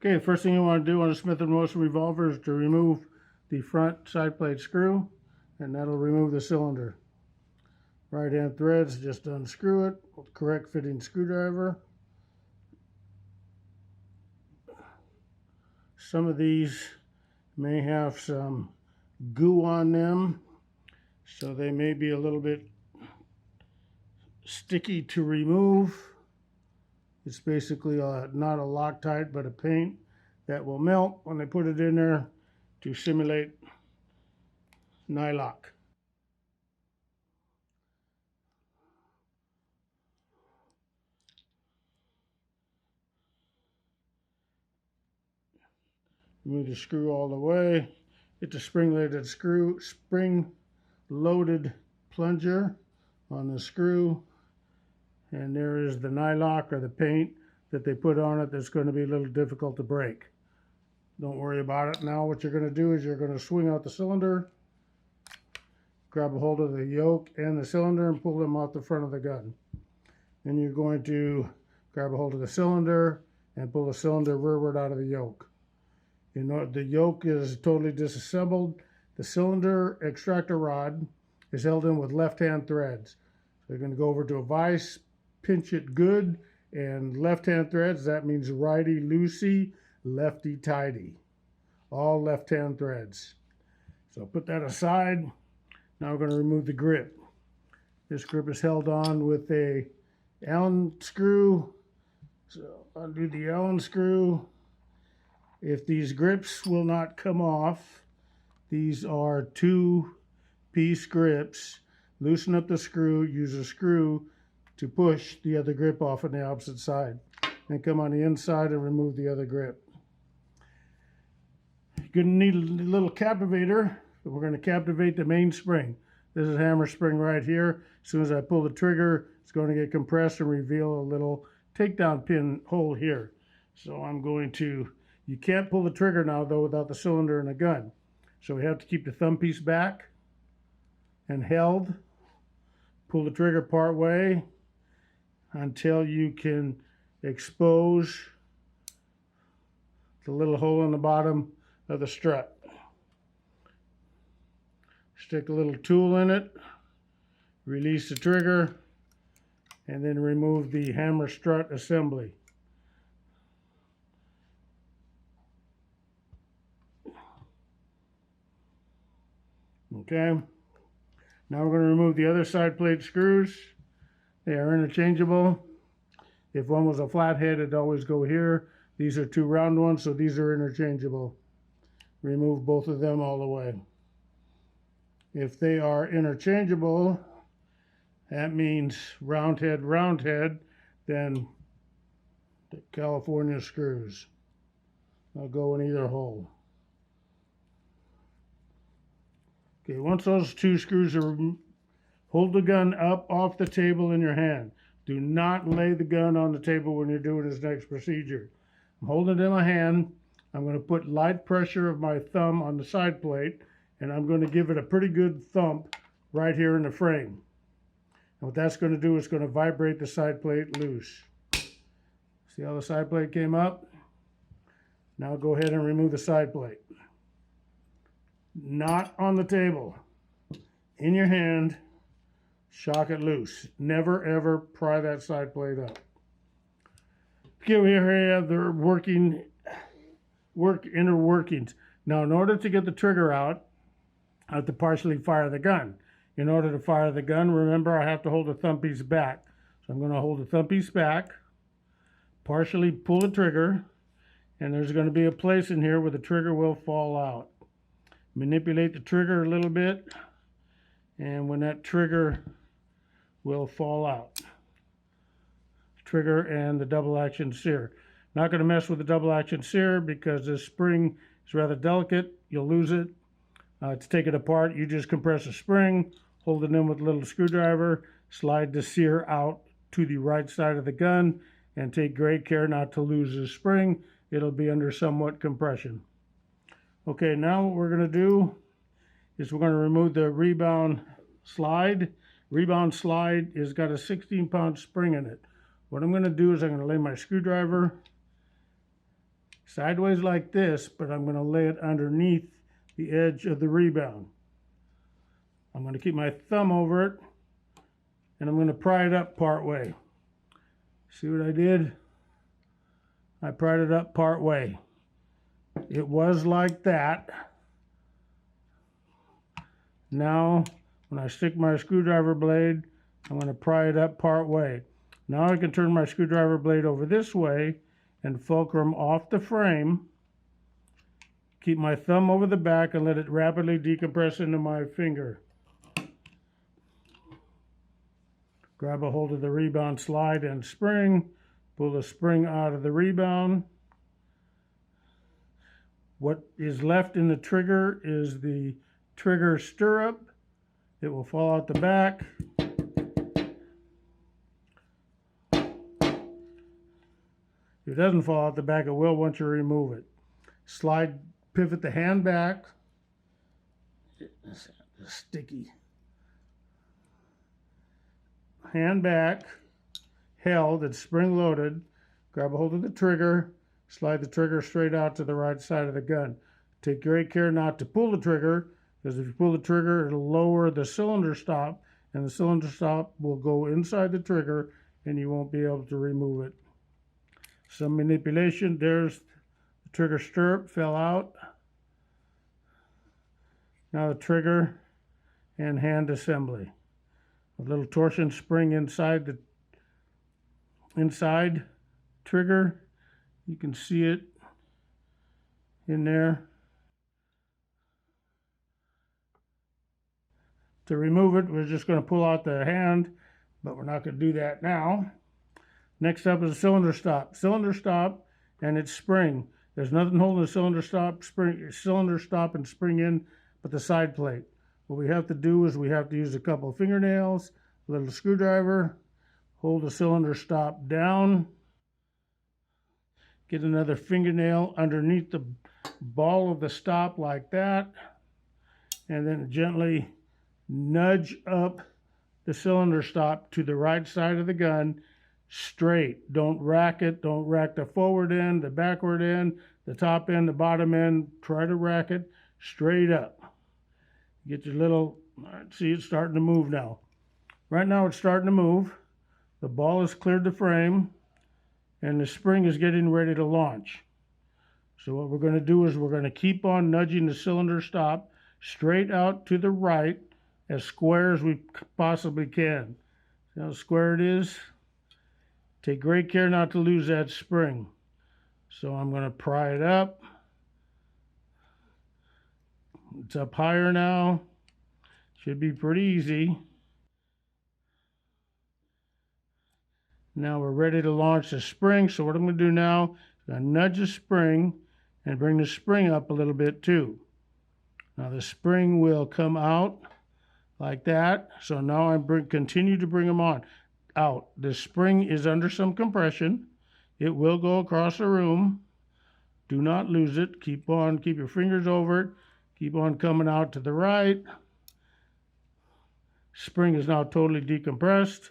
Okay, the first thing you want to do on a Smith & Wesson revolver is to remove the front side plate screw, and that'll remove the cylinder. Right hand threads, just unscrew it with the correct fitting screwdriver. Some of these may have some goo on them, so they may be a little bit sticky to remove. It's basically not a Loctite, but a paint that will melt when they put it in there to simulate nylock. Remove the screw all the way. Get the spring-loaded plunger on the screw, and there is the nylock or the paint that they put on it that's going to be a little difficult to break. Don't worry about it. Now what you're going to do is you're going to swing out the cylinder, grab a hold of the yoke and the cylinder and pull them off the front of the gun. Then you're going to grab a hold of the cylinder and pull the cylinder rearward out of the yoke. You know, the yoke is totally disassembled. The cylinder extractor rod is held in with left-hand threads. So you're going to go over to a vise, pinch it good, and left-hand threads, that means righty-loosey, lefty-tighty. All left-hand threads. So put that aside. Now we're going to remove the grip. This grip is held on with a Allen screw. So undo the Allen screw. If these grips will not come off, these are 2-piece grips. Loosen up the screw, use a screw to push the other grip off on the opposite side. Then come on the inside and remove the other grip. You're going to need a little captivator. We're going to captivate the main spring. This is hammer spring right here. As soon as I pull the trigger, it's going to get compressed and reveal a little takedown pin hole here. So I'm going to, you can't pull the trigger now though without the cylinder and the gun. So we have to keep the thumb piece back and held. Pull the trigger part way until you can expose the little hole in the bottom of the strut. Stick a little tool in it, release the trigger, and then remove the hammer strut assembly. Okay, now we're going to remove the other side plate screws. They are interchangeable. If one was a flathead, it'd always go here. These are 2 round ones, so these are interchangeable. Remove both of them all the way. If they are interchangeable, that means round head, then the California screws. They'll go in either hole. Okay, once those 2 screws are removed, hold the gun up off the table in your hand. Do not lay the gun on the table when you're doing this next procedure. I'm holding it in my hand. I'm going to put light pressure of my thumb on the side plate, and I'm going to give it a pretty good thump right here in the frame. And what that's going to do is going to vibrate the side plate loose. See how the side plate came up? Now go ahead and remove the side plate. Not on the table. In your hand, shock it loose. Never ever pry that side plate up. Okay, we have the inner workings. Now, in order to get the trigger out, I have to partially fire the gun. In order to fire the gun, remember I have to hold the thumb piece back. So I'm going to hold the thumb piece back, partially pull the trigger, and there's going to be a place in here where the trigger will fall out. Manipulate the trigger a little bit, and when that trigger will fall out. Trigger and the double action sear. Not going to mess with the double action sear because this spring is rather delicate. You'll lose it. To take it apart, you just compress the spring, hold it in with a little screwdriver, slide the sear out to the right side of the gun, and take great care not to lose the spring. It'll be under somewhat compression. Okay, now what we're going to do is we're going to remove the rebound slide. Rebound slide has got a 16-pound spring in it. What I'm going to do is I'm going to lay my screwdriver sideways like this, but I'm going to lay it underneath the edge of the rebound. I'm going to keep my thumb over it, and I'm going to pry it up part way. See what I did? I pried it up part way. It was like that. Now, when I stick my screwdriver blade, I'm going to pry it up part way. Now I can turn my screwdriver blade over this way and fulcrum off the frame. Keep my thumb over the back and let it rapidly decompress into my finger. Grab a hold of the rebound slide and spring. Pull the spring out of the rebound. What is left in the trigger is the trigger stirrup. It will fall out the back. If it doesn't fall out the back, it will once you remove it. Slide, pivot the hand back. It's sticky. Hand back, held, it's spring loaded. Grab a hold of the trigger, slide the trigger straight out to the right side of the gun. Take great care not to pull the trigger, because if you pull the trigger, it'll lower the cylinder stop, and the cylinder stop will go inside the trigger, and you won't be able to remove it. Some manipulation. There's the trigger stirrup, fell out. Now the trigger and hand assembly. A little torsion spring inside the trigger. You can see it in there. To remove it, we're just going to pull out the hand, but we're not going to do that now. Next up is a cylinder stop. Cylinder stop and its spring. There's nothing holding the cylinder stop and spring in but the side plate. What we have to do is we have to use a couple of fingernails, a little screwdriver, hold the cylinder stop down, get another fingernail underneath the ball of the stop like that, and then gently nudge up the cylinder stop to the right side of the gun, straight. Don't rack it. Don't rack the forward end, the backward end, the top end, the bottom end. Try to rack it straight up. Get your little, see it's starting to move now. Right now it's starting to move. The ball has cleared the frame and the spring is getting ready to launch. So what we're going to do is we're going to keep on nudging the cylinder stop straight out to the right as square as we possibly can. See how square it is? Take great care not to lose that spring. So I'm going to pry it up. It's up higher now. Should be pretty easy. Now we're ready to launch the spring. So what I'm going to do now is I'm going to nudge the spring and bring the spring up a little bit too. Now the spring will come out like that. So now I continue to bring them out. The spring is under some compression. It will go across the room. Do not lose it. Keep your fingers over it. Keep on coming out to the right. Spring is now totally decompressed.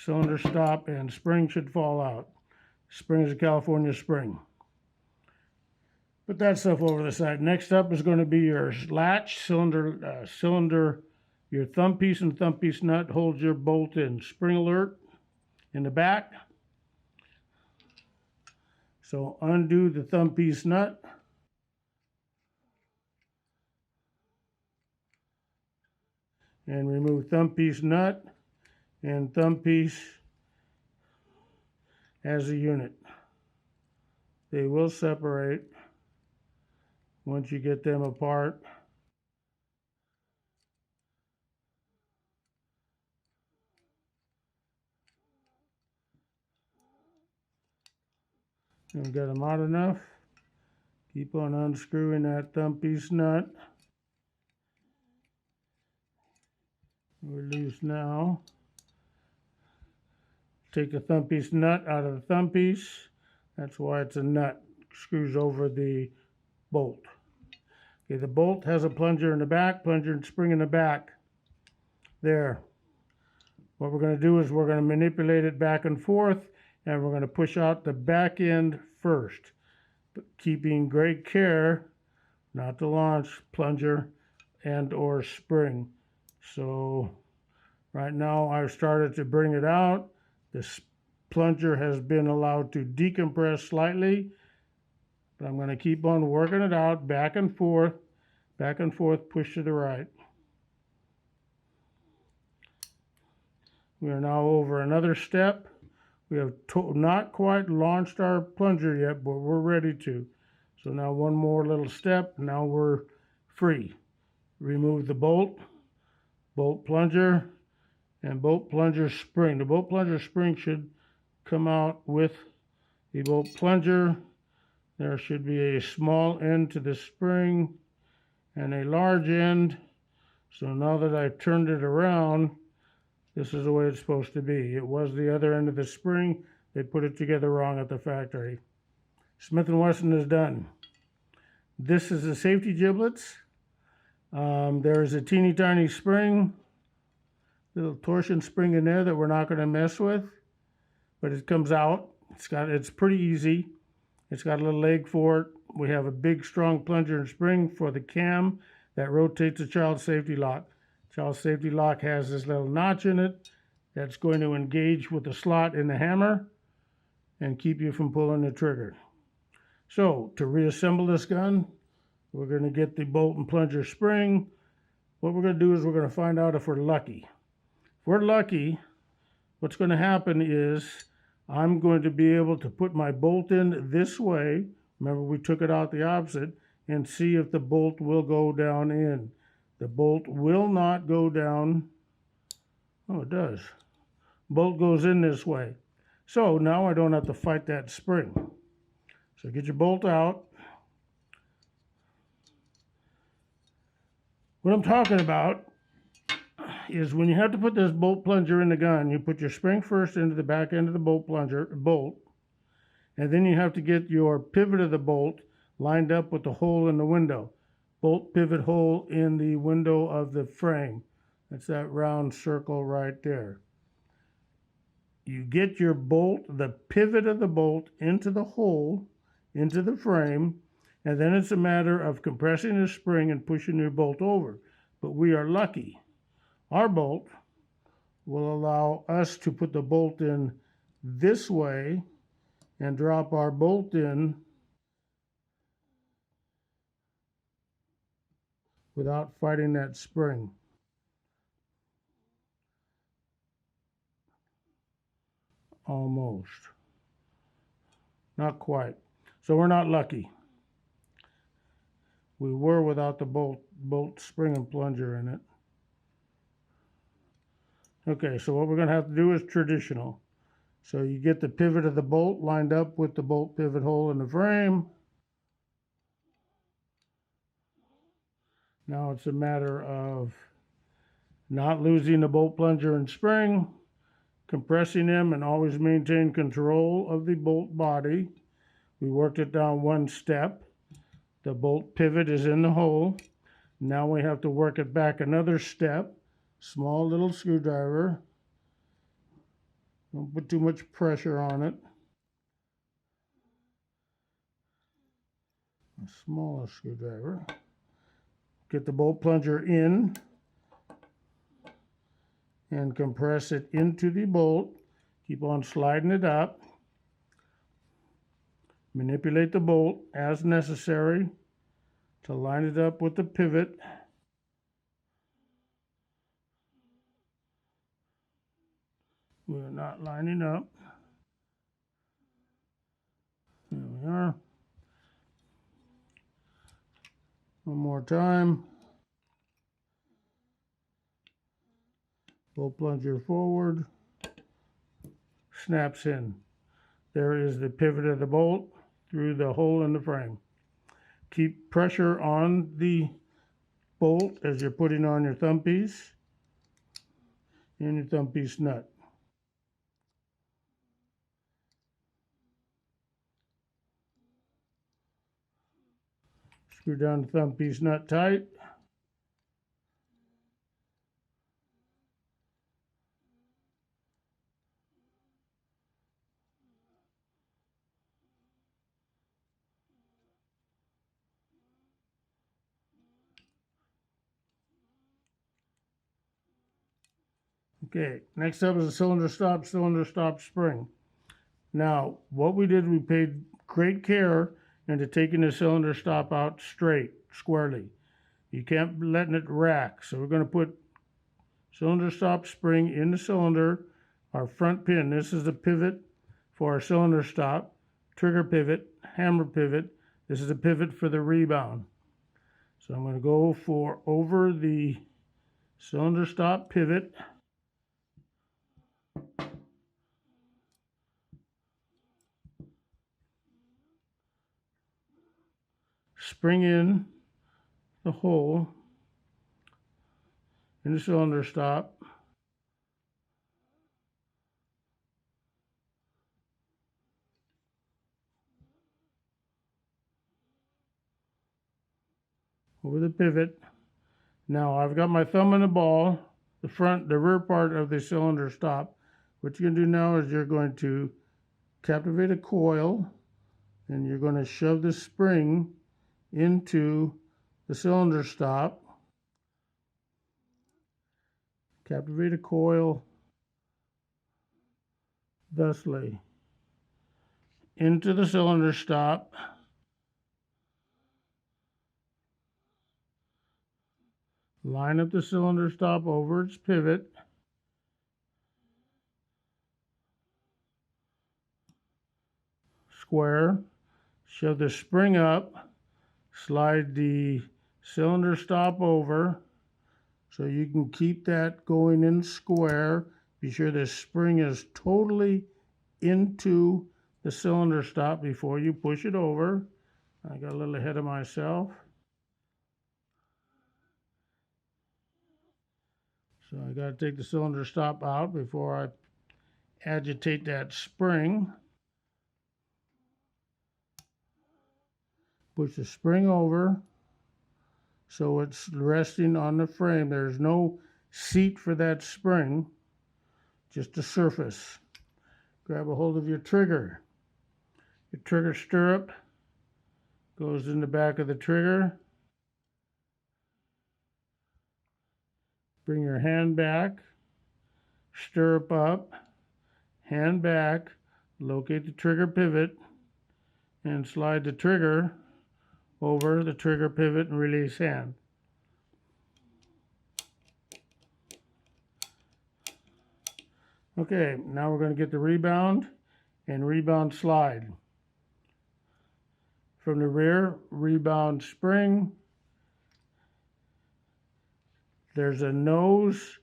Cylinder stop and spring should fall out. Spring is a California spring. Put that stuff over the side. Next up is going to be your latch, cylinder, your thumb piece and thumb piece nut holds your bolt in. Spring alert in the back. So undo the thumb piece nut. And remove thumb piece nut and thumb piece as a unit. They will separate once you get them apart. And get them out enough. Keep on unscrewing that thumb piece nut. We're loose now. Take the thumb piece nut out of the thumb piece. That's why it's a nut. Screws over the bolt. Okay, the bolt has a plunger in the back, plunger and spring in the back. There. What we're going to do is we're going to manipulate it back and forth and we're going to push out the back end first, but keeping great care not to launch plunger and or spring. So right now I've started to bring it out. This plunger has been allowed to decompress slightly, but I'm going to keep on working it out, back and forth, push to the right. We are now over another step. We have not quite launched our plunger yet, but we're ready to. So now one more little step, now we're free. Remove the bolt, bolt plunger, and bolt plunger spring. The bolt plunger spring should come out with the bolt plunger. There should be a small end to the spring and a large end. So now that I've turned it around, this is the way it's supposed to be. It was the other end of the spring. They put it together wrong at the factory. Smith & Wesson is done. This is the safety giblets. There is a teeny tiny spring, little torsion spring in there that we're not going to mess with, but it comes out. It's pretty easy. It's got a little leg for it. We have a big strong plunger and spring for the cam that rotates the child safety lock. Child safety lock has this little notch in it that's going to engage with the slot in the hammer and keep you from pulling the trigger. So to reassemble this gun, we're going to get the bolt and plunger spring. What we're going to do is we're going to find out if we're lucky. If we're lucky, what's going to happen is I'm going to be able to put my bolt in this way. Remember, we took it out the opposite, and see if the bolt will go down in. The bolt will not go down. Oh, it does. Bolt goes in this way. So now I don't have to fight that spring. So get your bolt out. What I'm talking about is when you have to put this bolt plunger in the gun, you put your spring first into the back end of the bolt, and then you have to get your pivot of the bolt lined up with the hole in the window. Bolt pivot hole in the window of the frame. That's that round circle right there. You get your bolt, the pivot of the bolt into the hole, into the frame, and then it's a matter of compressing the spring and pushing your bolt over. But we are lucky. Our bolt will allow us to put the bolt in this way and drop our bolt in without fighting that spring. Almost. Not quite. So we're not lucky. We were without the bolt spring and plunger in it. Okay, so what we're going to have to do is traditional. So you get the pivot of the bolt lined up with the bolt pivot hole in the frame. Now it's a matter of not losing the bolt plunger and spring, compressing them, and always maintain control of the bolt body. We worked it down one step. The bolt pivot is in the hole. Now we have to work it back another step. Small little screwdriver. Don't put too much pressure on it. A smaller screwdriver. Get the bolt plunger in and compress it into the bolt. Keep on sliding it up. Manipulate the bolt as necessary to line it up with the pivot. We're not lining up. There we are. One more time. Bolt plunger forward. Snaps in. There is the pivot of the bolt through the hole in the frame. Keep pressure on the bolt as you're putting on your thumb piece and your thumb piece nut. Screw down the thumb piece nut tight. Okay, next up is a cylinder stop spring. Now, what we did, we paid great care into taking the cylinder stop out straight, squarely. You can't letting it rack. So we're going to put cylinder stop spring in the cylinder, our front pin. This is the pivot for our cylinder stop, trigger pivot, hammer pivot. This is a pivot for the rebound. So I'm going to go for over the cylinder stop pivot. Spring in the hole in the cylinder stop. Over the pivot. Now I've got my thumb in the ball, the rear part of the cylinder stop. What you're going to do now is you're going to captivate a coil and you're going to shove the spring into the cylinder stop. Captivate a coil thusly into the cylinder stop. Line up the cylinder stop over its pivot. Square. Shove the spring up. Slide the cylinder stop over so you can keep that going in square. Be sure the spring is totally into the cylinder stop before you push it over. I got a little ahead of myself. So I got to take the cylinder stop out before I agitate that spring. Push the spring over so it's resting on the frame. There's no seat for that spring, just a surface. Grab a hold of your trigger. Your trigger stirrup goes in the back of the trigger. Bring your hand back, stirrup up, hand back, locate the trigger pivot, and slide the trigger over the trigger pivot and release hand. Okay, now we're going to get the rebound and rebound slide. From the rear, rebound spring. There's a nose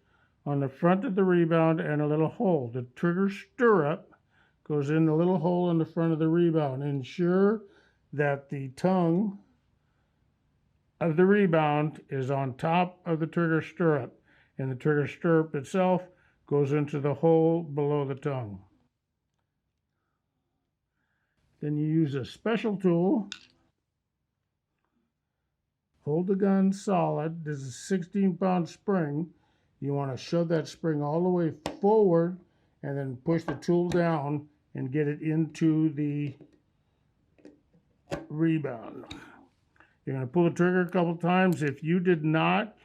on the front of the rebound and a little hole. The trigger stirrup goes in the little hole in the front of the rebound. Ensure that the tongue of the rebound is on top of the trigger stirrup, and the trigger stirrup itself goes into the hole below the tongue. Then you use a special tool. Hold the gun solid. This is a 16-pound spring. You want to shove that spring all the way forward and then push the tool down and get it into the rebound. You're going to pull the trigger a couple times. If you did not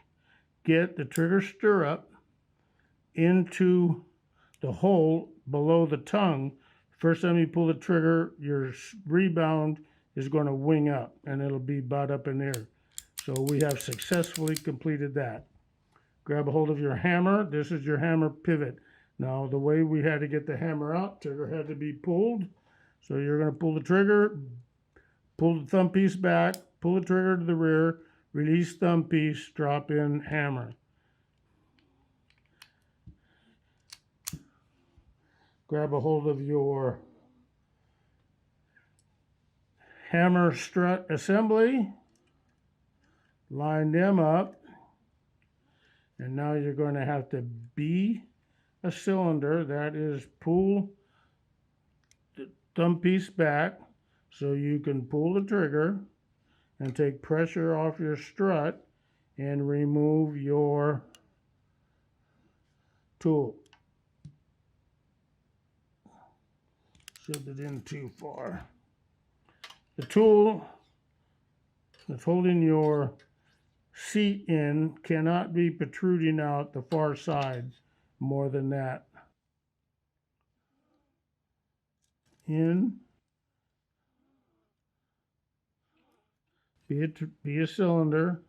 get the trigger stirrup into the hole below the tongue, first time you pull the trigger, your rebound is going to wing up and it'll be butt up in there. So we have successfully completed that. Grab a hold of your hammer. This is your hammer pivot. Now the way we had to get the hammer out, trigger had to be pulled. So you're going to pull the trigger, pull the thumb piece back, pull the trigger to the rear, release thumb piece, drop in hammer. Grab a hold of your hammer strut assembly, line them up, and now you're going to have to be a cylinder. That is, pull the thumb piece back so you can pull the trigger and take pressure off your strut and remove your tool. Shoved it in too far. The tool that's holding your seat in cannot be protruding out the far side. more than that. In, be a cylinder,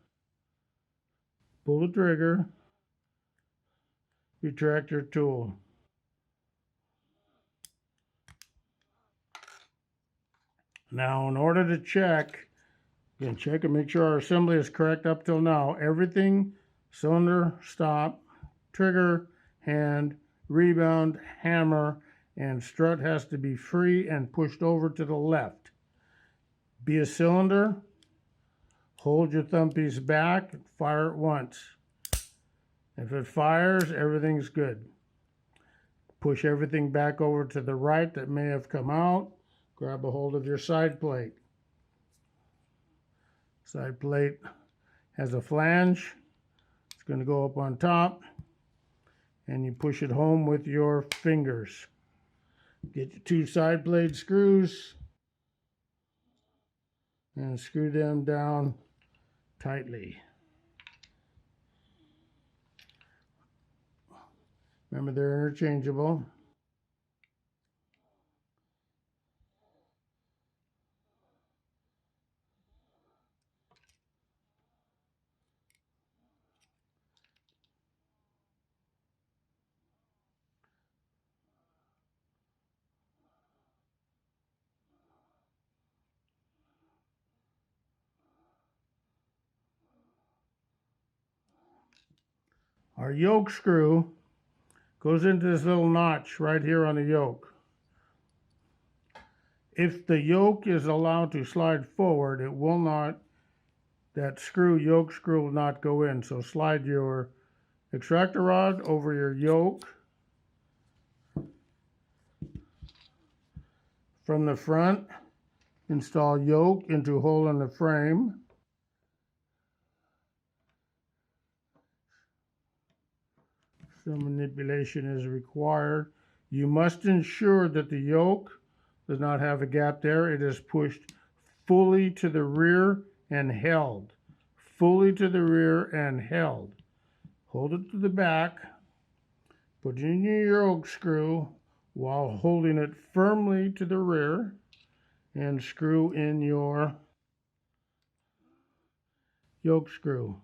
pull the trigger, retract your tool. Now, in order to check, you can check and make sure our assembly is correct up till now. Everything, cylinder, stop, trigger, hand, rebound, hammer, and strut has to be free and pushed over to the left. Be a cylinder, hold your thumb piece back, fire it once. If it fires, everything's good. Push everything back over to the right that may have come out. Grab a hold of your side plate. Side plate has a flange. It's going to go up on top, and you push it home with your fingers. Get your 2 side plate screws and screw them down tightly. Remember, they're interchangeable. Our yoke screw goes into this little notch right here on the yoke. If the yoke is allowed to slide forward, it will not, that yoke screw will not go in. So slide your extractor rod over your yoke. From the front, install yoke into hole in the frame. Some manipulation is required. You must ensure that the yoke does not have a gap there. It is pushed fully to the rear and held. Fully to the rear and held. Hold it to the back. Put in your yoke screw while holding it firmly to the rear, and screw in your yoke screw.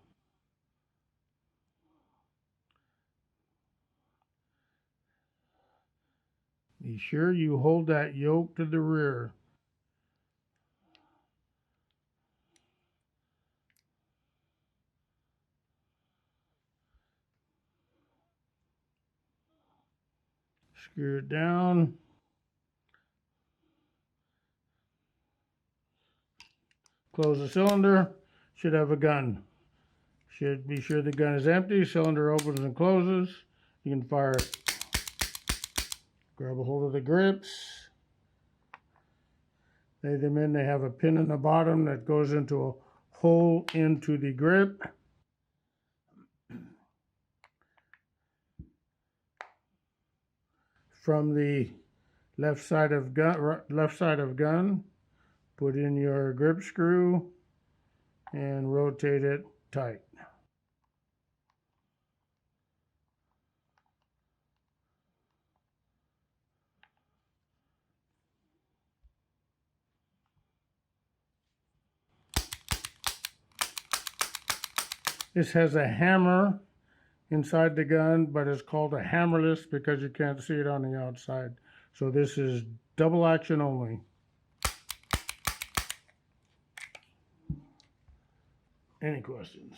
Be sure you hold that yoke to the rear. Screw it down. Close the cylinder. Should have a gun. Should be sure the gun is empty. Cylinder opens and closes. You can fire it. Grab a hold of the grips. Lay them in. They have a pin in the bottom that goes into a hole into the grip. From the left side of gun, put in your grip screw and rotate it tight. This has a hammer inside the gun, but it's called a hammerless because you can't see it on the outside. So this is double action only. Any questions?